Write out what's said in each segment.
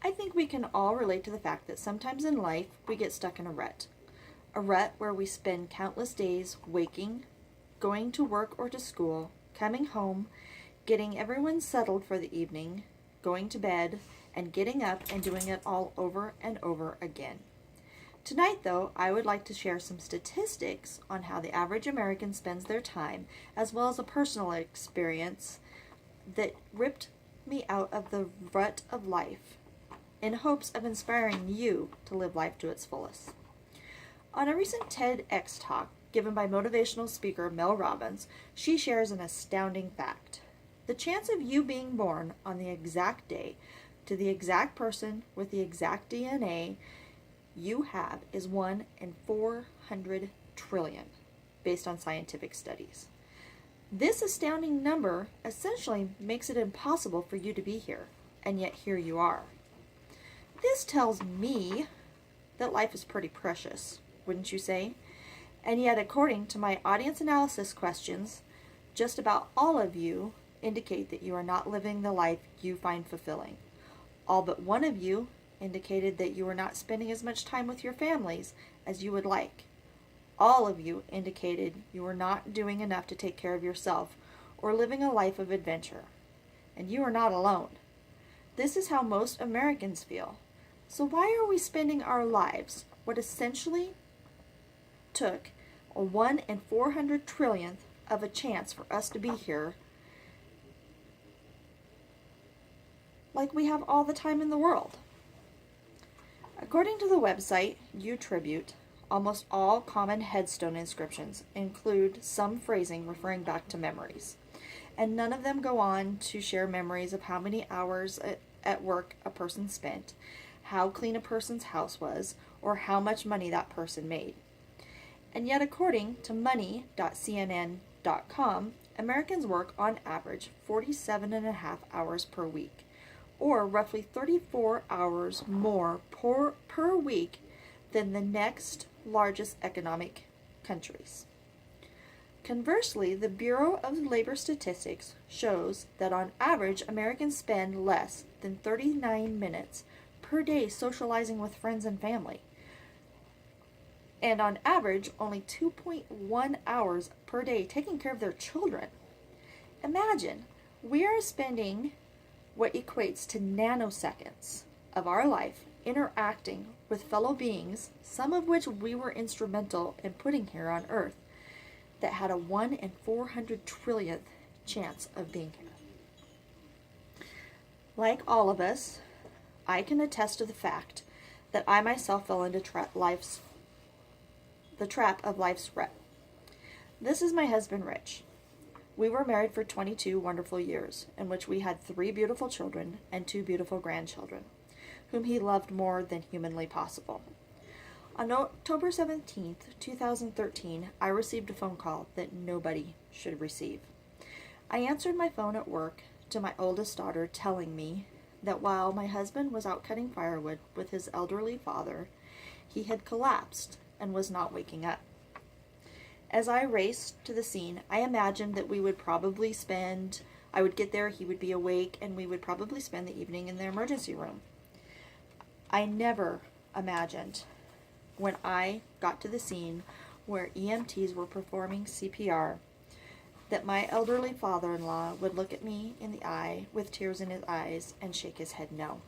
I think we can all relate to the fact that sometimes in life we get stuck in a rut. A rut where we spend countless days waking, going to work or to school, coming home, getting everyone settled for the evening, going to bed, and getting up and doing it all over and over again. Tonight, though, I would like to share some statistics on how the average American spends their time, as well as a personal experience that ripped me out of the rut of life in hopes of inspiring you to live life to its fullest. On a recent TEDx talk given by motivational speaker Mel Robbins, she shares an astounding fact. The chance of you being born on the exact day to the exact person with the exact DNA you have is 1 in 400 trillion, based on scientific studies. This astounding number essentially makes it impossible for you to be here, and yet here you are. This tells me that life is pretty precious, wouldn't you say? And yet, according to my audience analysis questions, just about all of you indicate that you are not living the life you find fulfilling. All but one of you indicated that you are not spending as much time with your families as you would like. All of you indicated you are not doing enough to take care of yourself or living a life of adventure. And you are not alone. This is how most Americans feel. So why are we spending our lives, what essentially took a 1 in 400 trillionth of a chance for us to be here, like we have all the time in the world? According to the website Utribute, almost all common headstone inscriptions include some phrasing referring back to memories, and none of them go on to share memories of how many hours at work a person spent, how clean a person's house was, or how much money that person made. And yet, according to money.cnn.com, Americans work on average 47.5 hours per week, or roughly 34 hours more per week than the next largest economic countries. Conversely, the Bureau of Labor Statistics shows that on average, Americans spend less than 39 minutes per day socializing with friends and family, and on average, only 2.1 hours per day taking care of their children. Imagine, we are spending what equates to nanoseconds of our life interacting with fellow beings, some of which we were instrumental in putting here on Earth, that had a 1 in 400 trillionth chance of being here. Like all of us, I can attest to the fact that I myself fell into the trap of life's rut. This is my husband, Rich. We were married for 22 wonderful years, in which we had 3 beautiful children and 2 beautiful grandchildren, whom he loved more than humanly possible. On October 17th, 2013, I received a phone call that nobody should receive. I answered my phone at work to my oldest daughter telling me that while my husband was out cutting firewood with his elderly father, he had collapsed and was not waking up. As I raced to the scene, I imagined that I would get there, he would be awake, and we would probably spend the evening in the emergency room. I never imagined, when I got to the scene where EMTs were performing CPR, that my elderly father-in-law would look at me in the eye with tears in his eyes and shake his head no.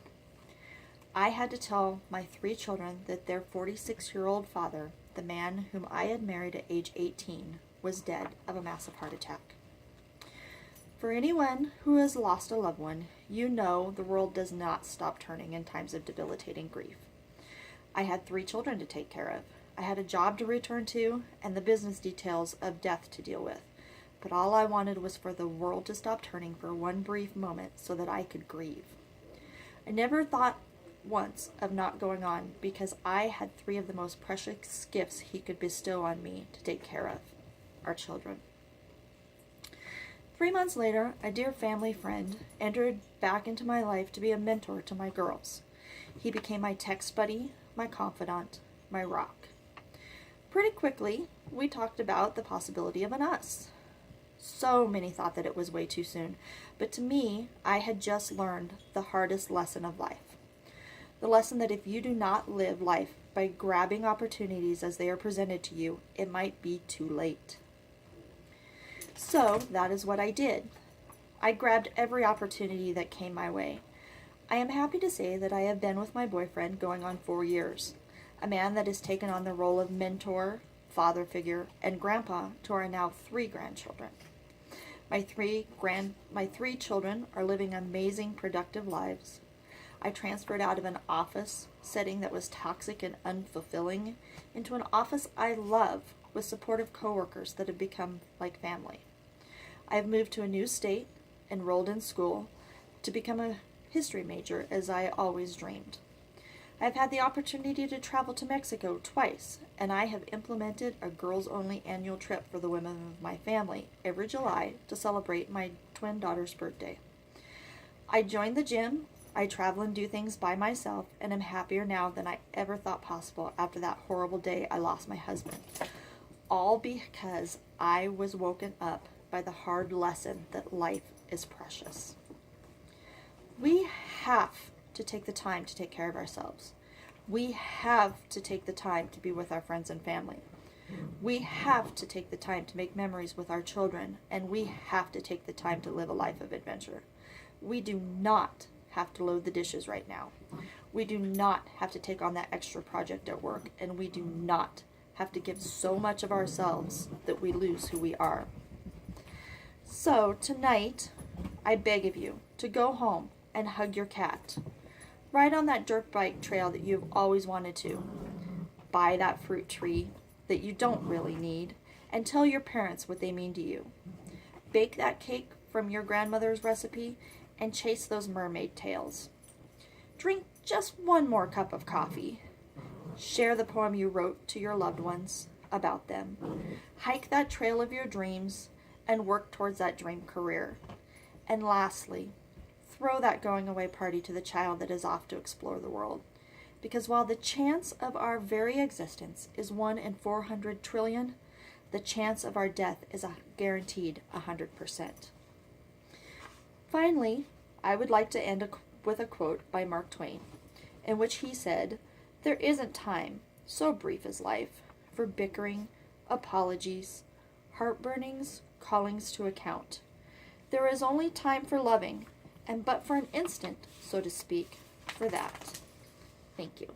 I had to tell my 3 children that their 46-year-old father, the man whom I had married at age 18, was dead of a massive heart attack. For anyone who has lost a loved one, you know the world does not stop turning in times of debilitating grief. I had 3 children to take care of. I had a job to return to and the business details of death to deal with. But all I wanted was for the world to stop turning for one brief moment so that I could grieve. I never thought once of not going on because I had 3 of the most precious gifts he could bestow on me to take care of, our children. 3 months later, a dear family friend entered back into my life to be a mentor to my girls. He became my text buddy, my confidant, my rock. Pretty quickly, we talked about the possibility of an us. So many thought that it was way too soon, but to me, I had just learned the hardest lesson of life. The lesson that if you do not live life by grabbing opportunities as they are presented to you, it might be too late. So that is what I did. I grabbed every opportunity that came my way. I am happy to say that I have been with my boyfriend going on 4 years, a man that has taken on the role of mentor, father figure, and grandpa to our now 3 grandchildren. My three children are living amazing, productive lives. I transferred out of an office setting that was toxic and unfulfilling into an office I love with supportive coworkers that have become like family. I have moved to a new state, enrolled in school, to become a history major as I always dreamed. I have had the opportunity to travel to Mexico twice, and I have implemented a girls-only annual trip for the women of my family every July to celebrate my twin daughter's birthday. I joined the gym, I travel and do things by myself, and am happier now than I ever thought possible after that horrible day I lost my husband. All because I was woken up by the hard lesson that life is precious. We have to take the time to take care of ourselves. We have to take the time to be with our friends and family. We have to take the time to make memories with our children, and we have to take the time to live a life of adventure. We do not have to load the dishes right now. We do not have to take on that extra project at work, and we do not have to give so much of ourselves that we lose who we are. So tonight, I beg of you to go home and hug your cat. Ride on that dirt bike trail that you've always wanted to. Buy that fruit tree that you don't really need, and tell your parents what they mean to you. Bake that cake from your grandmother's recipe and chase those mermaid tails. Drink just one more cup of coffee. Share the poem you wrote to your loved ones about them. Hike that trail of your dreams and work towards that dream career. And lastly, throw that going away party to the child that is off to explore the world. Because while the chance of our very existence is 1 in 400 trillion, the chance of our death is a guaranteed 100%. Finally, I would like to end with a quote by Mark Twain, in which he said, "There isn't time, so brief is life, for bickering, apologies, heartburnings, callings to account. There is only time for loving, and but for an instant, so to speak, for that." Thank you.